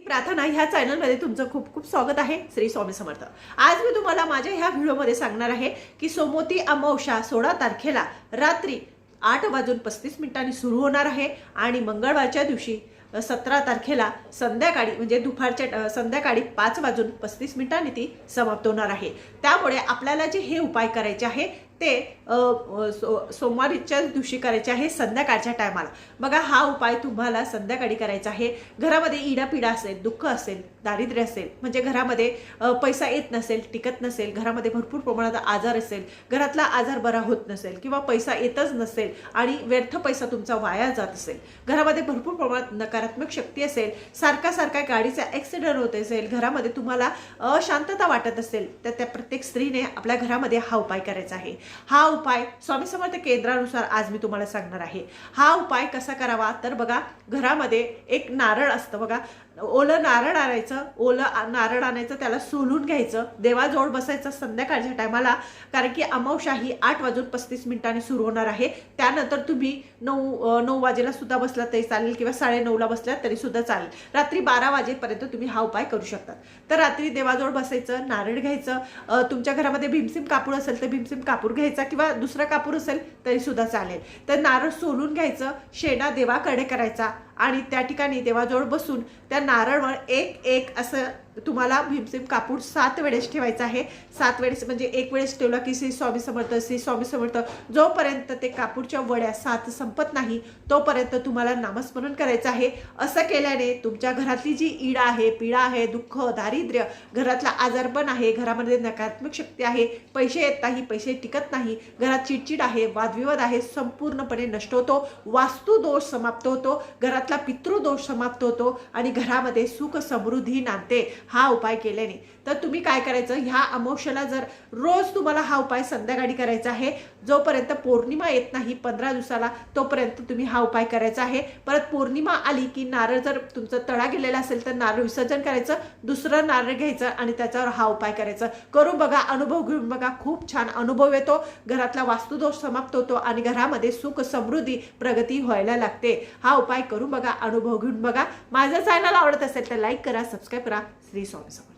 प्रार्थना ह्या चॅनलमध्ये तुमचं खूप खूप स्वागत आहे. श्री स्वामी समर्थ. आज मी तुम्हाला माझ्या ह्या व्हिडिओमध्ये सांगणार आहे की सोमवती अमावस्या 16 तारखेला रात्री 8:35 सुरू होणार आहे आणि मंगळवारच्या दिवशी 17 तारखेला संध्याकाळी म्हणजे दुपारच्या संध्याकाळी 5:35 ती समाप्त होणार आहे. त्यामुळे आपल्याला जे हे उपाय करायचे आहे ते सोमवारीच्या दिवशी करायचे आहे संध्याकाळच्या टायमाला. बघा, हा उपाय तुम्हाला संध्याकाळी करायचा आहे. घरामध्ये इडापिडा असेल, दुःख असेल, दारिद्र्य असेल, म्हणजे घरामध्ये पैसा येत नसेल, टिकत नसेल, घरामध्ये भरपूर प्रमाणात आजार असेल, घरातला आजार बरा होत नसेल किंवा पैसा येतच नसेल आणि व्यर्थ पैसा तुमचा वाया जात असेल, घरामध्ये भरपूर प्रमाणात नकारात्मक शक्ती असेल, सारखा गाडीचा ॲक्सिडेंट होत असेल, घरामध्ये तुम्हाला अशांतता वाटत असेल, तर त्या प्रत्येक स्त्रीने आपल्या घरामध्ये हा उपाय करायचा आहे. हा उपाय स्वामी समर्थ केंद्रानुसार आज मी तुम्हाला सांगणार आहे. हा उपाय कसा करावा तर बघा, घरामध्ये एक नारळ असतं बघा, ओलं नारळ आणायचं, नारळ आणायचं, त्याला सोलून घ्यायचं, देवाजवळ बसायचं संध्याकाळच्या टायमाला, कारण की अमावस्या ही 8:35 सुरू होणार आहे. त्यानंतर तुम्ही 9 वाजेला सुद्धा बसलात तरी चालेल किंवा 9:30ला बसलात तरी सुद्धा चालेल. रात्री 12 वाजेपर्यंत तुम्ही हा उपाय करू शकता. तर रात्री देवाजवळ बसायचं, नारळ घ्यायचं, तुमच्या घरामध्ये भीमसेन कापूर असेल तर भीमसेन कापूर घ्यायचा किंवा दुसरा कापूर असेल तरी सुद्धा चालेल. तर नारळ सोलून घ्यायचं, शेणा देवाकडे करायचा आणि त्या ठिकाणी देवाजवळ बसून त्या नारळवर एक असं तुम्हाला भीमसेन कापूर 7 वेळेस ठेवायचं आहे. 7 वेळेस म्हणजे एक वेळेस ठेवला की श्री स्वामी समर्थ, श्री स्वामी समर्थ, जोपर्यंत ते कापूरच्या वड्या 7 संपत नाही तोपर्यंत तुम्हाला नामस्मरण करायचं आहे. असं केल्याने तुमच्या घरातली जी इडा आहे, पीडा आहे, दुःख, दारिद्र्य, घरातला आजारपण आहे, घरामध्ये नकारात्मक शक्ती आहे, पैसे येत नाही, पैसे टिकत नाही, घरात चिडचिड आहे, वादविवाद आहे, संपूर्णपणे नष्ट होतो. वास्तू दोष समाप्त होतो, घरातला पितृदोष समाप्त होतो आणि घरामध्ये सुख समृद्धी नांदते हा उपाय केल्याने. तर तुम्ही काय करायचं, ह्या अमावस्येला जर रोज तुम्हाला हा उपाय संध्याकाळी करायचा आहे, जोपर्यंत पौर्णिमा येत नाही 15 दिवसाला तोपर्यंत तुम्ही हा उपाय करायचा आहे. परत पौर्णिमा आली की नारळ जर तुमचं तळा गेलेला असेल तर नारळ विसर्जन करायचं, दुसरं नारळ घ्यायचं आणि त्याच्यावर हा उपाय करायचं. करून बघा, अनुभव घेऊन बघा, खूप छान अनुभव येतो, घरातला वास्तुदोष समाप्त होतो आणि घरामध्ये सुख समृद्धी प्रगती व्हायला लागते. हा उपाय करून बघा, अनुभव घेऊन बघा. माझं चॅनल आवडत असेल तर लाईक करा, सबस्क्राईब करा. श्री स्वामी समर्थ.